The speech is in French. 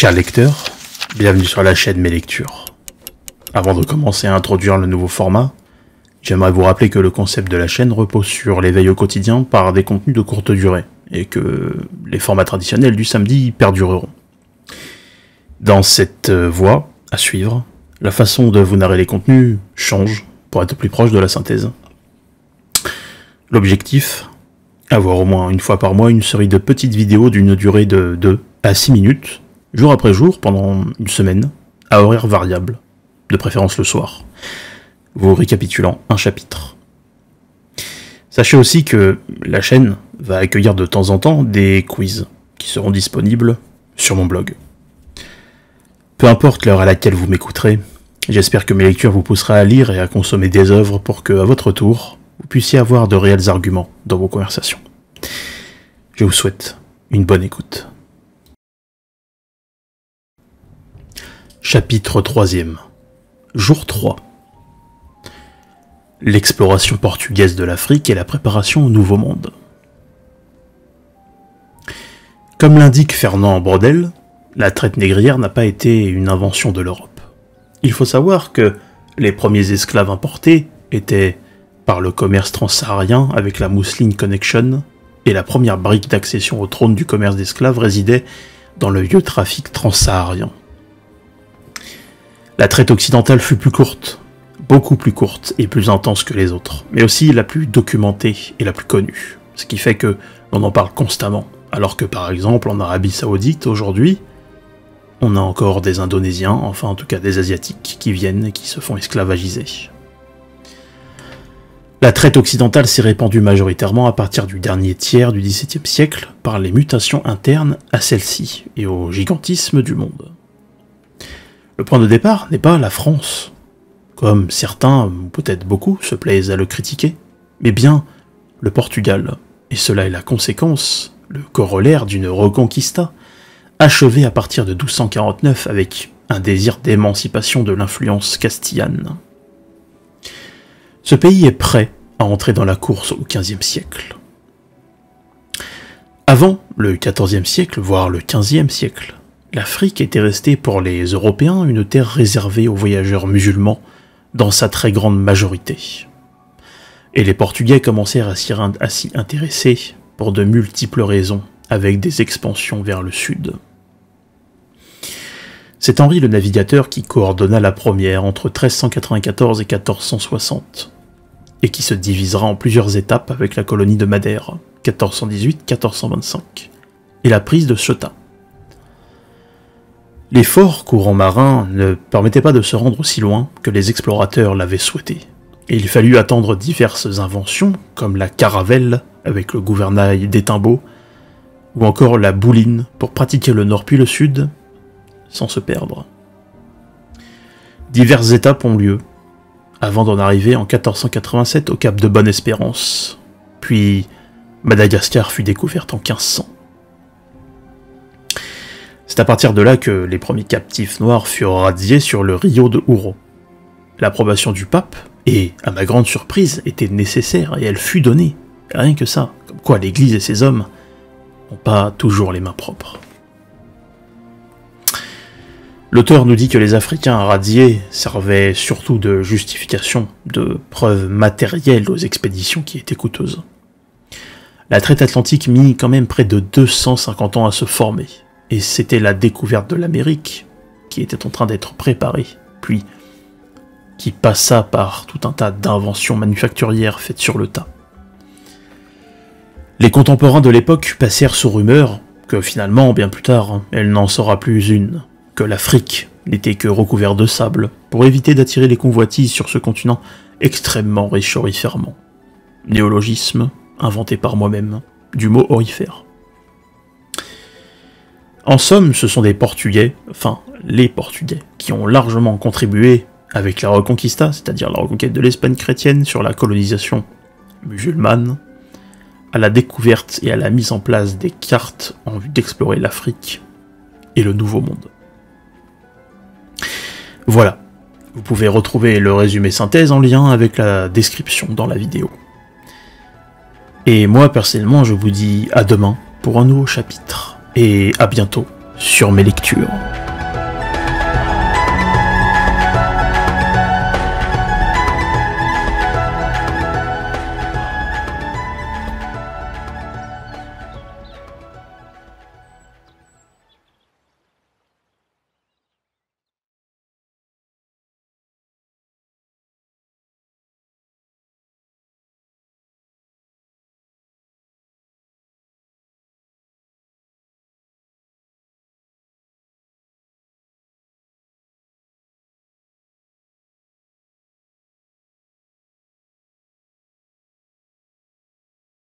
Chers lecteurs, bienvenue sur la chaîne Mes Lectures. Avant de commencer à introduire le nouveau format, j'aimerais vous rappeler que le concept de la chaîne repose sur l'éveil au quotidien par des contenus de courte durée, et que les formats traditionnels du samedi perdureront. Dans cette voie à suivre, la façon de vous narrer les contenus change pour être plus proche de la synthèse. L'objectif, avoir au moins une fois par mois une série de petites vidéos d'une durée de 2 à 6 minutes, jour après jour, pendant une semaine, à horaire variable, de préférence le soir, vous récapitulant un chapitre. Sachez aussi que la chaîne va accueillir de temps en temps des quiz qui seront disponibles sur mon blog. Peu importe l'heure à laquelle vous m'écouterez, j'espère que mes lectures vous pousseront à lire et à consommer des œuvres pour que, à votre tour, vous puissiez avoir de réels arguments dans vos conversations. Je vous souhaite une bonne écoute. Chapitre 3e. Jour 3. L'exploration portugaise de l'Afrique et la préparation au Nouveau Monde. Comme l'indique Fernand Braudel, la traite négrière n'a pas été une invention de l'Europe. Il faut savoir que les premiers esclaves importés étaient par le commerce transsaharien avec la Muslim Connection, et la première brique d'accession au trône du commerce d'esclaves résidait dans le vieux trafic transsaharien. La traite occidentale fut plus courte, beaucoup plus courte et plus intense que les autres, mais aussi la plus documentée et la plus connue, ce qui fait que l'on en parle constamment, alors que par exemple en Arabie Saoudite aujourd'hui, on a encore des Indonésiens, enfin en tout cas des Asiatiques, qui viennent et qui se font esclavagiser. La traite occidentale s'est répandue majoritairement à partir du dernier tiers du XVIIe siècle par les mutations internes à celle-ci et au gigantisme du monde. Le point de départ n'est pas la France, comme certains, ou peut-être beaucoup, se plaisent à le critiquer, mais bien le Portugal, et cela est la conséquence, le corollaire d'une reconquista, achevée à partir de 1249 avec un désir d'émancipation de l'influence castillane. Ce pays est prêt à entrer dans la course au XVe siècle. Avant le XIVe siècle, voire le XVe siècle, l'Afrique était restée pour les Européens une terre réservée aux voyageurs musulmans dans sa très grande majorité. Et les Portugais commencèrent à s'y intéresser pour de multiples raisons, avec des expansions vers le sud. C'est Henri le Navigateur qui coordonna la première entre 1394 et 1460, et qui se divisera en plusieurs étapes avec la colonie de Madère, 1418-1425, et la prise de Ceuta. Les forts courants marins ne permettaient pas de se rendre aussi loin que les explorateurs l'avaient souhaité, et il fallut attendre diverses inventions, comme la caravelle avec le gouvernail d'Étimbo, ou encore la bouline pour pratiquer le nord puis le sud, sans se perdre. Diverses étapes ont lieu, avant d'en arriver en 1487 au cap de Bonne-Espérance, puis Madagascar fut découverte en 1500. C'est à partir de là que les premiers captifs noirs furent radiés sur le Rio de Ouro. L'approbation du pape, et à ma grande surprise, était nécessaire et elle fut donnée, rien que ça, comme quoi l'Église et ses hommes n'ont pas toujours les mains propres. L'auteur nous dit que les Africains radiés servaient surtout de justification, de preuve matérielle aux expéditions qui étaient coûteuses. La traite atlantique mit quand même près de 250 ans à se former, et c'était la découverte de l'Amérique qui était en train d'être préparée, puis qui passa par tout un tas d'inventions manufacturières faites sur le tas. Les contemporains de l'époque passèrent sous rumeur que finalement, bien plus tard, elle n'en sera plus une, que l'Afrique n'était que recouvert de sable, pour éviter d'attirer les convoitises sur ce continent extrêmement riche aurifèrement. Néologisme, inventé par moi-même, du mot aurifère. En somme, ce sont des Portugais, enfin les Portugais, qui ont largement contribué avec la Reconquista, c'est-à-dire la reconquête de l'Espagne chrétienne sur la colonisation musulmane, à la découverte et à la mise en place des cartes en vue d'explorer l'Afrique et le Nouveau Monde. Voilà, vous pouvez retrouver le résumé synthèse en lien avec la description dans la vidéo. Et moi personnellement je vous dis à demain pour un nouveau chapitre, et à bientôt sur mes lectures.